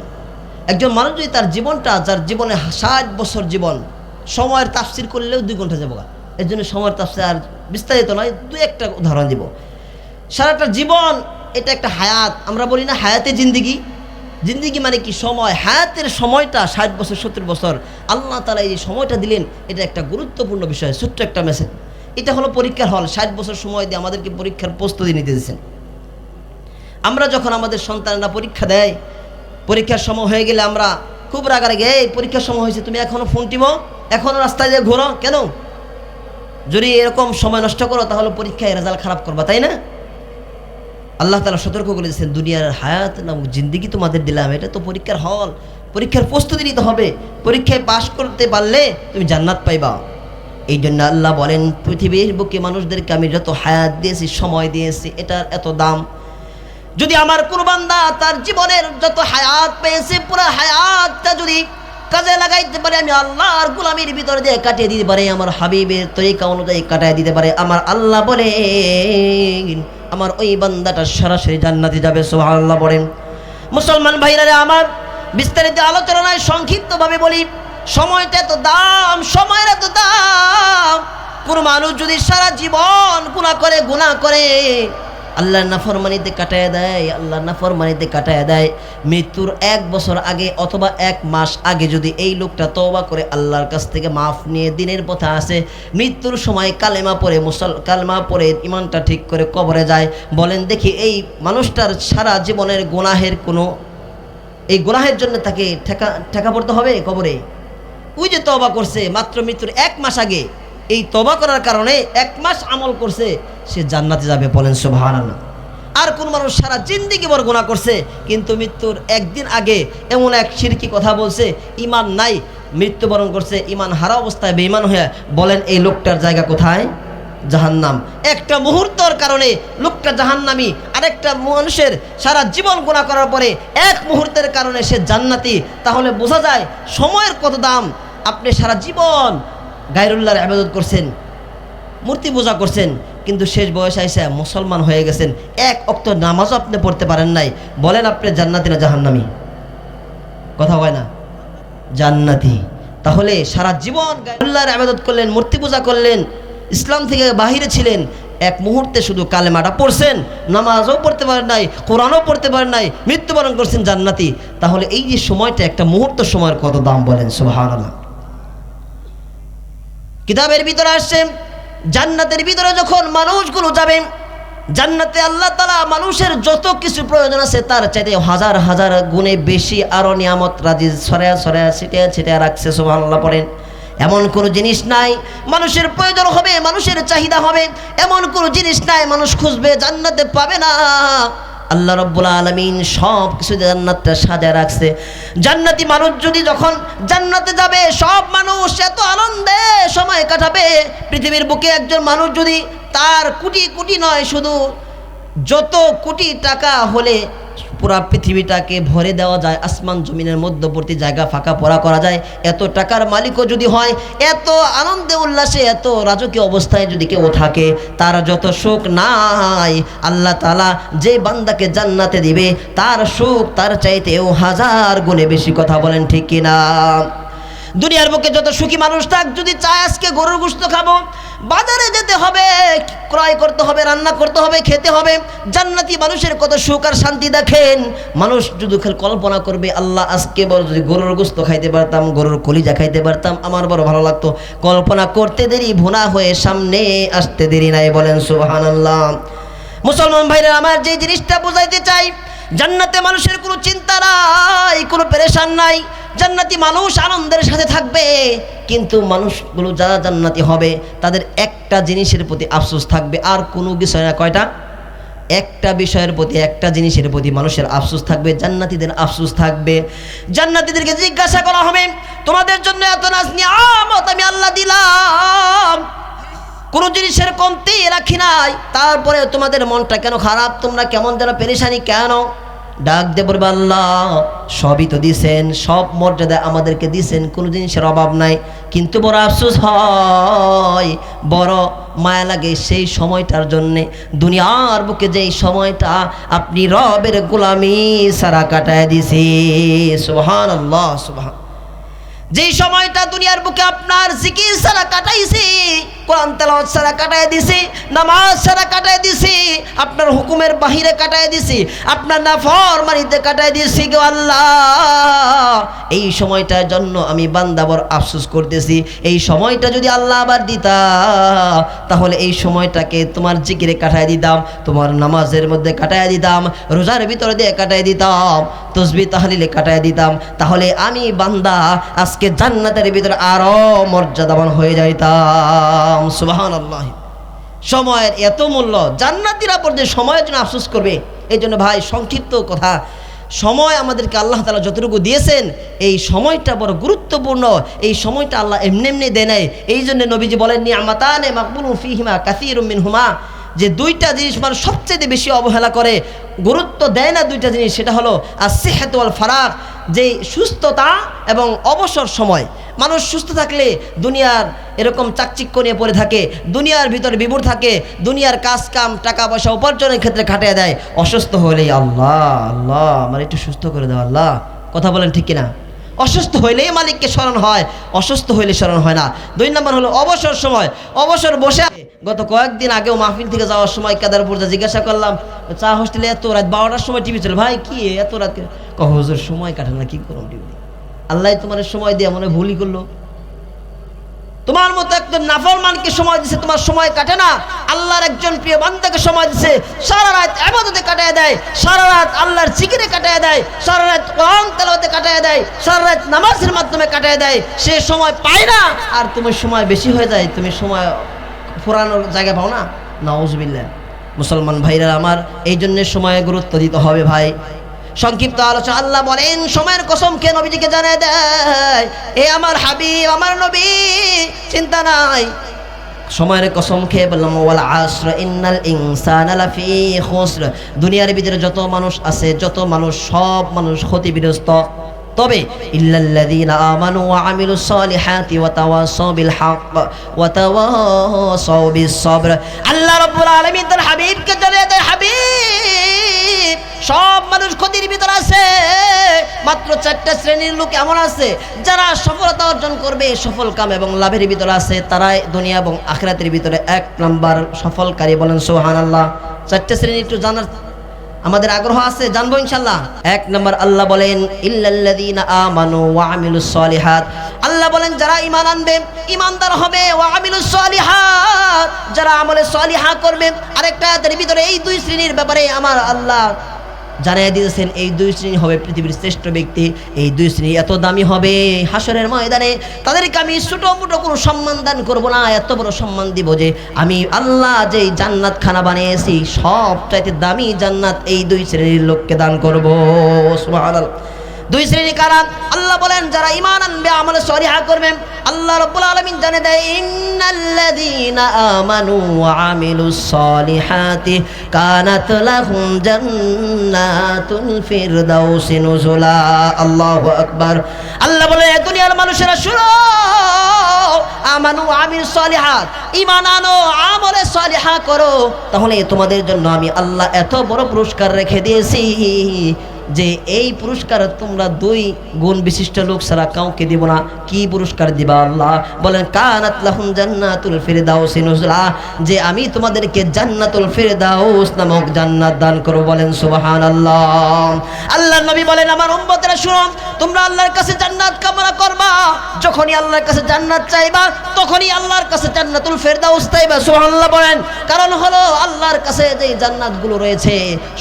Speaker 1: একজন মানুষ যদি তার জীবনটা, যার জীবনে 60 বছর জীবন, সময়ের তাফসীর করলেও 2 ঘন্টা যাবো। এর জন্য সময়ের তাফসীর আর বিস্তারিত নয়, 2-1টা উদাহরণ দিব। সারাটা জীবন এটা একটা হায়াত, আমরা বলি না হায়াতে জিন্দিগি। জিন্দিগি মানে কি? সময়। হায়াতের সময়টা 60 বছর 70 বছর আল্লাহ তাআলা এই সময়টা দিলেন, এটা একটা গুরুত্বপূর্ণ বিষয়। ছোট্ট একটা মেসেজ। এটা হলো পরীক্ষার হল। 60 বছর সময় দিয়ে আমাদেরকে পরীক্ষার প্রস্তুতি নিতে দিয়েছেন। আমরা যখন আমাদের সন্তানরা পরীক্ষা দেয়, পরীক্ষার সময় হয়ে গেলে আমরা খুব রাগারাগি, এই পরীক্ষার সময় হয়েছে তুমি এখনো ফোন টিপো, এখনো রাস্তায় দিয়ে ঘোরো কেন? যদি এরকম সময় নষ্ট করো তাহলে পরীক্ষায় রেজাল্ট খারাপ করবা, তাই না? আল্লাহ তাআলা সতর্ক করে দিয়েছেন দুনিয়ার হায়াত নামক জিন্দিগি তোমাদের দিলাম, এটা তো পরীক্ষার হল, পরীক্ষার প্রস্তুতি নিতে হবে। পরীক্ষায় পাশ করতে পারলে তুমি জান্নাত পাইবা। এই জন্য আল্লাহ বলেন পৃথিবীর বুকে মানুষদেরকে আমি যত হায়াত দিয়েছি, সময় দিয়েছি, এটার এত দাম। যদি আমার কোনো বান্দা তার জীবনের যত হায়াত পেয়েছে পুরো হায়াতটা যদি কাজে লাগাইতে পারে, আমি আল্লাহর গোলামির ভিতরে দিয়ে কাটিয়ে দিতে পারে, আমার হাবিবের তরিকা অনুযায়ী কাটিয়ে দিতে পারে, আমার আল্লাহ বলে আমার ওই বান্দাটা সরাসরি জান্নাতে যাবে। সুবহানাল্লাহ বলেন। মুসলমান ভাইরা আমার বিস্তারিত আলোচনায় সংক্ষিপ্তভাবে বলি, সময়টা এত দাম, সময়ের এত দাম। কোন মানুষ যদি সারা জীবন গুনাহ করে আল্লাহর নাফরমানিতে কাটায় দেয়, আল্লাহর নাফরমানিতে কাটায় দেয়, মৃত্যুর 1 বছর আগে অথবা 1 মাস আগে যদি এই লোকটা তওবা করে আল্লাহর কাছ থেকে মাফ নিয়ে দিনের পথে আসে, মৃত্যুর সময় কালেমা পড়ে ইমানটা ঠিক করে কবরে যায়, বলেন দেখি এই মানুষটার সারা জীবনের গুনাহের কোনো, এই গুনাহের জন্য তাকে ঠেকা পড়তে হবে কবরে? ওই যে তওবা করছে মাত্র মৃত্যুর 1 মাস আগে, এই তওবা করার কারণে 1 মাস আমল করছে, সে জান্নাতে যাবে। বলেন সুবহানাল্লাহ। আর কোন মানুষ সারা জিন্দেগি ভর গুনাহ করছে কিন্তু মৃত্যুর 1 দিন আগে এমন এক শিরকি কথা বলছে, ঈমান নাই, মৃত্যুবরণ করছে ঈমান হারা অবস্থায় বেঈমান হয়ে, বলেন এই লোকটার জায়গা কোথায়? জাহান্নাম। একটা মুহূর্তের কারণে লোকটা জাহান্নামী, আরেকটা মানুষের সারা জীবন গুনাহ করার পরে 1 মুহূর্তের কারণে সে জান্নাতি। তাহলে বোঝা যায় সময়ের কত দাম। আপনি সারা জীবন গায়রুল্লাহর ইবাদত করছেন, মূর্তি পূজা করছেন, কিন্তু শেষ বয়সে এসে মুসলমান হয়ে গেছেন, 1 ওয়াক্ত নামাজও আপনি পড়তে পারেন নাই, বলেন আপনি জান্নাতি না জাহান্নামী? কথা হয় না? জান্নাতি। তাহলে সারা জীবন গায়রুল্লাহর ইবাদত করলেন, মূর্তি পূজা করলেন, ইসলাম থেকে বাহিরে ছিলেন, 1 মুহূর্তে শুধু কালেমাটা পড়ছেন, নামাজও পড়তে পারেন নাই, কোরআনও পড়তে পারেন নাই, মৃত্যুবরণ করছেন জান্নাতি। তাহলে এই যে সময়টা, একটা মুহূর্ত সময়ের কত দাম, বলেন সুবহানাল্লাহ। কিতাবের ভিতরে আসছে জান্নাতের ভিতরে যখন মানুষগুলো যাবে, জান্নাতে আল্লাহ তাআলা মানুষের যত কিছু প্রয়োজন আছে তার চাইতে হাজার হাজার গুণে বেশি আরো নিয়ামত রাজি ছড়ায়া ছিটিয়ে রাখছে। সুবহানাল্লাহ পড়েন। এমন কোনো জিনিস নাই মানুষের প্রয়োজন হবে, মানুষের চাহিদা হবে, এমন কোনো জিনিস নাই মানুষ খুঁজবে জান্নাতে পাবে না। আল্লাহ রাব্বুল আলামিন সব কিছু জান্নাতটা সাজায় রাখছে। জান্নাতি মানুষ যদি যখন জান্নাতে যাবে, সব মানুষ এত আনন্দে সময় কাটাবে। পৃথিবীর বুকে একজন মানুষ যদি তার কোটি কোটি নয়, শুধু যত কোটি টাকা হলে পুরা পৃথিবীটাকে ভরে দেওয়া যায়, আসমান জমিনের মধ্যবর্তী জায়গা ফাঁকা পড়া করা যায়, এত টাকার মালিকও যদি হয়, এত আনন্দে উল্লাসে এত রাজকীয় অবস্থায় যদি কেউ থাকে, তার যত সুখ নাই, আল্লাহ তাআলা যে বান্দাকে জান্নাতে দিবে তার সুখ তার চাইতেও 1000 গুণে বেশি। কথা বলেন ঠিক কিনা? দুনিয়ার বুকে যত সুখী মানুষ থাক, যদি চায় আজকে গরুর গোশত খাবো, বাজারে যেতে হবে, ক্রয় করতে হবে, রান্না করতে হবে, খেতে হবে। জান্নাতি মানুষের কত সুখ আর শান্তি দেখেন। মানুষ যদি কল্পনা করবে, আল্লাহ আজকে বড় যদি গরুর গোশত খাইতে পারতাম, গরুর কলিজা খাইতে পারতাম, আমার বড় ভালো লাগতো। কল্পনা করতে দেরি, ভুনা হয়ে সামনে আসতে দেরি নাই। বলেন সুবহানাল্লাহ। মুসলমান ভাইরা আমার, যে জিনিসটা বুঝাইতে চাই, জান্নাতে মানুষের কোনো চিন্তা নাই, কোনো পেরেশান নাই। জান্নাতি মানুষ আনন্দের সাথে থাকবে, কিন্তু মানুষগুলো যারা জান্নাতি হবে তাদের একটা জিনিসের প্রতি আফসোস থাকবে, আর কোনো বিষয় না। কয়টা? একটা বিষয়ের প্রতি, একটা জিনিসের প্রতি মানুষের আফসোস থাকবে, জান্নাতীদের আফসোস থাকবে। জান্নাতীদেরকে জিজ্ঞাসা করা হবে, তোমাদের জন্য এত নাজ নিয়ামত আমি আল্লাহ দিলাম, কোনো জিনিসের কমতি রাখি নাই, তারপরে তোমাদের মনটা কেন খারাপ? তোমরা কেমন যেন পেরেশানি কেন? ডাক দিয়ে বলবে, আল্লাহ সবই তো দিছেন, সব মর্যাদা আমাদেরকে দিছেন, কোনো জিনিসের অভাব নাই, কিন্তু বড় আফসোস হয়, বড় মায়া লাগে সেই সময়টার জন্যে, দুনিয়ার বুকে যেই সময়টা আপনি রবের গোলামি সারা কাটায় দিছি। সুবহানাল্লাহ, সুবহান। যেই সময়টা দুনিয়ার বুকে আপনার জিকির ছাড়া কাটাইছি, কোরআন তেলাওয়াত ছাড়া কাটাই দিছি, নামাজ ছাড়া কাটাই দিছি, আপনার হুকুমের বাহিরে কাটাই দিছি, আপনার নাফরমানিতে কাটাই দিছি গো আল্লাহ। এই সময়টার জন্য আমি বান্দা বড় আফসোস করতেছি। এই সময়টা যদি আল্লাহ আবার দিতা, তাহলে এই সময়টাকে তোমার জিকিরে কাটাই দিতাম, তোমার নামাজের মধ্যে কাটাই দিতাম, রোজার ভিতরে দিয়ে কাটাই দিতাম, তসবিহ তাহলিলে কাটাই দিতাম, তাহলে আমি বান্দা আজকে জান্নাতের ভিতরে আরো মর্যাদাবান হয়ে যাইতাম। সুবহানাল্লাহ। সময়ের এত মূল্য, জান্নাতীরা পর্যন্ত সময়ের জন্য আফসোস করবে। এই জন্য ভাই, সংক্ষিপ্ত কথা, সময় আমাদেরকে আল্লাহ তাআলা যতটুকু দিয়েছেন, এই সময়টা বড় গুরুত্বপূর্ণ। এই সময়টা আল্লাহ এমনি এমনি দেয় নাই। এই জন্য নবীজি বলেন, নি'মাতানে মাকবুলুন ফীহিমা কাসীরুম মিনহুমা, যে দুইটা জিনিস মানুষ সবচেয়ে বেশি অবহেলা করে, গুরুত্ব দেয় না দুইটা জিনিস, সেটা হলো as-সিহহাতু ওয়াল ফারাগ, যে সুস্থতা এবং অবসর সময়। মানুষ সুস্থ থাকলে দুনিয়ার এরকম চাকচিক্য নিয়ে পড়ে থাকে, দুনিয়ার ভিতরে বিভোর থাকে, দুনিয়ার কাজ কাম টাকা পয়সা উপার্জনের ক্ষেত্রে খাটিয়ে দেয়। অসুস্থ হলেই আল্লাহ আল্লাহ আমার একটু সুস্থ করে দাও আল্লাহ। কথা বলেন ঠিক কিনা? অসুস্থ হইলেই মালিককে স্মরণ হয়, অসুস্থ হইলে স্মরণ হয় না। 2 নম্বর হলো অবসর সময়। অবসর বসে, গত কয়েকদিন আগেও মাহফিল থেকে যাওয়ার সময় কেদারপুর জিজ্ঞাসা করলাম, চা হোস্টেলে এত রাত 12টার সময় টিভি চলে, ভাই কি এত রাত? হুজুর সময় কাটে না, কি করুন টিভি। আল্লাহ তোমার সময় দিয়ে মনে ভুলই করলো। তোমার মতো একজন নাফরমানকে সময় দিছে, তোমার সময় কাটে না। আল্লাহর একজন প্রিয় বান্দাকে সময় দিছে, সারা রাত ইবাদতে কাটায় দেয়, সারা রাত আল্লাহর জিকিরে কাটায় দেয়, সারা রাত কোরআন তেলাওয়াতে কাটায় দেয়, সারা রাত নামাজের মাধ্যমে কাটায় দেয়। সে সময় পায় না, আর তোমার সময় বেশি হয়ে যায়, তুমি সময় ফুরানোর জায়গা পাও না। নাউজুবিল্লাহ। মুসলমান ভাইরা আমার, এই জন্য সময়ে গুরুত্ব দিতে হবে ভাই। সংক্ষিপ্ত আলোচনা। আল্লাহ বলেন, সময়ের কসম খেয়ে নবীজিকে জানিয়ে দেয়, এ আমার হাবিব, আমার নবী, চিন্তা নাই, সময়ের কসম খেয়ে বললাম, ওয়াল আসর ইন্নাল ইনসানা লাফি খুসর, দুনিয়ার ভিতরে যত মানুষ আছে, যত মানুষ, সব মানুষ ক্ষতিগ্রস্ত, তবে ইল্লাল্লাযীনা আমানু ওয়া আমিলুস সালিহাতি ওয়া তাওয়াসাউ বিল হক ওয়া তাওয়াসাউ বিস সবর। আল্লাহ রাব্বুল আলামিন তার হাবিবকে জানিয়ে দেয়, হাবিব, সব মানুষ ক্ষতির ভিতরে আছে, মাত্র 4টা শ্রেণীর লোক এমন আছে যারা সফলতা অর্জন করবে, সফল কাম এবং লাভের ভিতরে আছে, তারাই দুনিয়া এবং আখিরাতের ভিতরে 1 নাম্বার সফলকারী। বলেন সুবহানাল্লাহ। 4টা শ্রেণী একটু জানার আমাদের আগ্রহ আছে, জানবো ইনশাআল্লাহ। 1 নাম্বার আল্লাহ বলেন, ইল্লাল্লাযীনা আমানু ওয়া আমিলুস সালিহাত, আল্লাহ বলেন যারা ঈমান আনবে, ঈমানদার হবে, ওয়া আমিলুস সালিহাত, যারা আমলে সালিহা করবে। আরেকটা আয়াতের ভিতরে এই 2 শ্রেণীর ব্যাপারে আমার আল্লাহ জানিয়ে দিয়েছেন এই দুই শ্রেণী হবে পৃথিবীর শ্রেষ্ঠ ব্যক্তি, এই দুই শ্রেণী এত দামি হবে হাসরের ময়দানে তাদেরকে আমি ছোটো মোটো কোনো সম্মান দান করবো না, এত বড় সম্মান দিব যে আমি আল্লাহ যেই জান্নাত খানা বানিয়েছি সবচাইতে দামি জান্নাত এই দুই শ্রেণীর লোককে দান করবো। সুবহানাল্লাহ। দুই শ্রেণী কারা? আল্লাহ বলেন যারা ঈমান আনবে আমলে সলিহা করবে। আল্লাহ রাব্বুল আলামিন জানে দেয় ইন্নাল্লাযীনা আমানু ওয়া আমিলুস সলিহাতি কানাত লাহুম জান্নাতুল ফিরদাউসি নুজুলা। আল্লাহু আকবার। আল্লাহ বলে দুনিয়ার মানুষেরা শুনো, আমানু আমিল সলিহাত, ঈমান আনো আমলে সলিহা করো, তাহলে তোমাদের জন্য আমি আল্লাহ এত বড় পুরস্কার রেখে দিয়েছি যে এই পুরস্কার তোমরা দুই গুণ বিশিষ্ট লোক ছাড়া কাউকে দিব না। কি পুরস্কার দিবা? আল্লাহ বলেন কানাত লাহুম জান্নাতুল ফিরদাউসি নুজুলা, যে আমি তোমাদেরকে জান্নাতুল ফিরদাউস নামক জান্নাত দান করব। বলেন সুবহানাল্লাহ। আল্লাহর নবী বলেন আমার উম্মতেরা শুনো, তোমরা আল্লাহর কাছে জান্নাত কামনা করবা, যখনই আল্লাহর কাছে জান্নাত চাইবা তখনই আল্লাহর কাছে জান্নাতুল ফিরদাউস চাইবা। সুবহানাল্লাহ বলেন। কারণ হলো আল্লাহর কাছে যে জান্নাতগুলো রয়েছে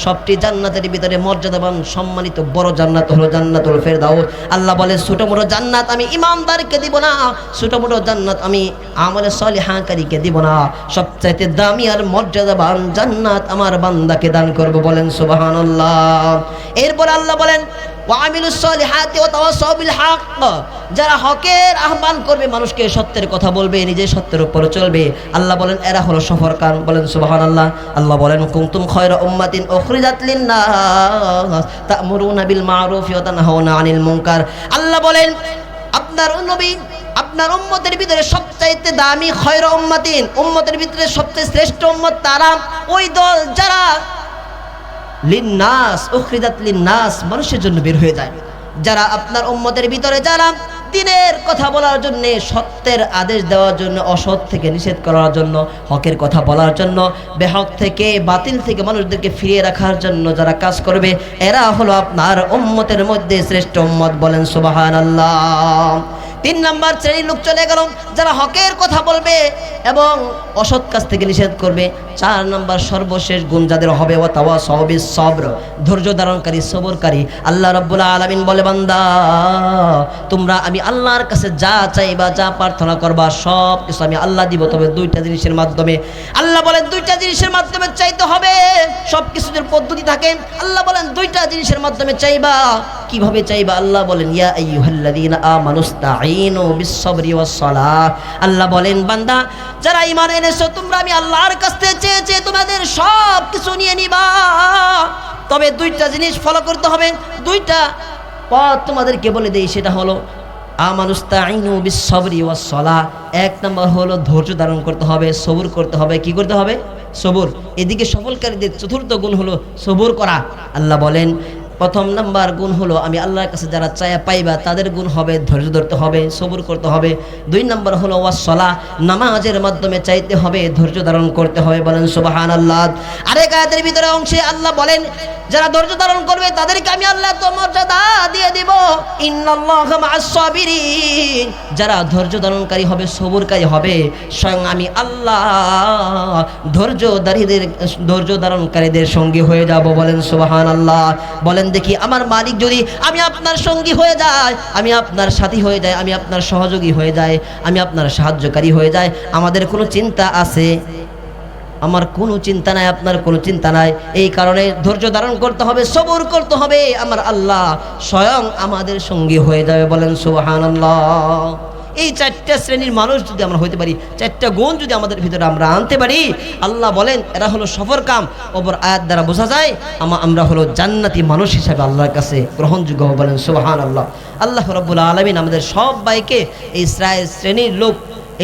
Speaker 1: সবটি জান্নাতের ভিতরে মর্যাদাবান সম্মানিত বড় জান্নাত হলো জান্নাতুল ফিরদাউস। আল্লাহ বলে ছোট মোটো জান্নাত আমি ইমানদারকে দিব না, ছোট মোটো জান্নাত আমি আমলে সলিহাকারীকে দিব না, সবচাইতে দামি আর মর্যাদাবান জান্নাত আমার বান্দাকে দান করব। বলেন সুবহানাল্লাহ। এরপর আল্লাহ বলেন ওয়া আমিলুস সলিহাতি ওয়া তাওয়াসাউ বিল হক, যারা হকের আহ্বান করবে, মানুষকে সত্যের কথা বলবে, নিজে সত্যের উপর চলবে, আল্লাহ বলেন এরা হলো সফরকার। বলেন সুবহানাল্লাহ। আল্লাহ বলেন কুনতুম খায়রা উম্মাতিন উখরিজাত লিন-নাস তা'মুরুনা বিল মা'রুফি ওয়া তানহাউনা আনিল মুনকার। আল্লাহ বলেন আপনার নবী আপনার উম্মতের ভিতরে সবচাইতে দামি খায়রা উম্মাতিন, উম্মতের ভিতরে সবচেয়ে শ্রেষ্ঠ উম্মত তারা ওই দল যারা লিন-নাস উখরিজাত লিন-নাস, মানুষের জন্য বের হয়ে যায়, যারা আপনার উম্মতের ভিতরে যারা দিনের কথা বলার জন্য, সত্যের আদেশ দেওয়ার জন্য, অসৎ থেকে নিষেধ করার জন্য, হকের কথা বলার জন্য, বেহক থেকে বাতিল থেকে মানুষদেরকে ফিরিয়ে রাখার জন্য যারা কাজ করবে, এরা হলো আপনার উম্মতের মধ্যে শ্রেষ্ঠ উম্মত। বলেন সুবহানাল্লাহ। 3 নাম্বার শ্রেণীর লোক চলে গেল যারা হকের কথা বলবে এবং অসৎ কাজ থেকে নিষেধ করবে। 4 নাম্বার সর্বশেষ গুণ যাদের হবে ওয়া তাওয়াসাউ বিস সবর, ধৈর্য ধারণকারী, সবরকারী। আল্লাহ রাব্বুল আলামিন বলে বান্দা তোমরা আমি আল্লাহর কাছে যা চাইবা, যা প্রার্থনা করবা সব কিছু আমি আল্লাহ দিব, তবে 2টা জিনিসের মাধ্যমে। আল্লাহ বলেন 2টা জিনিসের মাধ্যমে চাইতে হবে। সব কিছুর পদ্ধতি থাকে। আল্লাহ বলেন 2টা জিনিসের মাধ্যমে চাইবা। কিভাবে চাইবা? আল্লাহ বলেন ইয়া আইয়ুহাল্লাযীনা আমানুস্তাঈনু বিস-সাবরি ওয়াস-সালাহ। আল্লাহ বলেন বান্দা যারা ঈমান এনেছো তোমরা আমি আল্লাহর কাছ থেকে চেয়ে তোমাদের সব কিছু নিয়ে নিবা, তবে 2টা জিনিস ফলো করতে হবে। 2টা পথ তোমাদেরকে বলে দেই, সেটা হলো আমানুস্তাঈনু বিস-সাবরি ওয়াস-সালাহ। 1 নাম্বার হলো ধৈর্য ধারণ করতে হবে, সবর করতে হবে। কি করতে হবে? সবর। এদিকে সফলকারীদের 4র্থ গুণ হলো সবর করা। আল্লাহ বলেন 1ম নাম্বার গুণ হলো আমি আল্লাহর কাছে যারা চায়া পাইবা তাদের গুণ হবে ধৈর্য ধরতে হবে, সবর করতে হবে। 2 নাম্বার হলো ওয়াস-সালাহ, নামাজের মাধ্যমে চাইতে হবে, ধৈর্য ধারণ করতে হবে। বলেন সুবহানাল্লাহ। আরেক আয়াতের ভিতরে অংশে আল্লাহ বলেন যারা ধৈর্য ধারণ করবে তাদেরকে আমি আল্লাহ তো মর্যাদা দিয়ে দিব। ইন্নাল্লাহা মা'আস-সাবিরিন, যারা ধৈর্য ধারণকারী হবে, সবরকারী হবে, স্বয়ং আমি আল্লাহ ধৈর্য ধারণকারীদের সঙ্গী হয়ে যাব। বলেন সুবহানাল্লাহ। বলেন দেখি আমার মালিক যদি আমি আপনার সঙ্গী হয়ে যায়, আমি আপনার সাথী হয়ে যায়, আমি আপনার সহযোগী হয়ে যায়, আমি আপনার সাহায্যকারী হয়ে যায়, আমাদের কোনো চিন্তা আছে? আমার কোনো চিন্তা নাই, আপনার কোনো চিন্তা নাই। এই কারণে ধৈর্য ধারণ করতে হবে, সবর করতে হবে, আমার আল্লাহ স্বয়ং আমাদের সঙ্গী হয়ে যাবে। বলেন সুবহানাল্লাহ। এই 4টা শ্রেণীর মানুষ যদি আমরা হইতে পারি, 4টা গুণ যদি আমাদের ভিতরে আমরা আনতে পারি, আল্লাহ বলেন এরা হলো সফরকাম। অপর আয়াত দ্বারা বোঝা যায় আমরা হলো জান্নাতি মানুষ হিসাবে আল্লাহর কাছে গ্রহণযোগ্য। বলেন সুবহানাল্লাহ। আল্লাহ রাব্বুল আলামিন আমাদের সবাইকে এই শ্রেণীর লোক,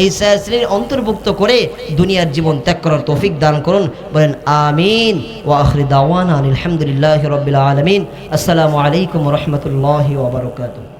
Speaker 1: এই শ্রেণীর অন্তর্ভুক্ত করে দুনিয়ার জীবন ত্যাগ করার তৌফিক দান করুন। বলেন আমিন। ওয়া আখিরু দাওয়ানা আলহামদুলিল্লাহি রাব্বিল আলামিন। আসসালামু আলাইকুম ওয়া রাহমাতুল্লাহি ওয়া বারাকাতুহু।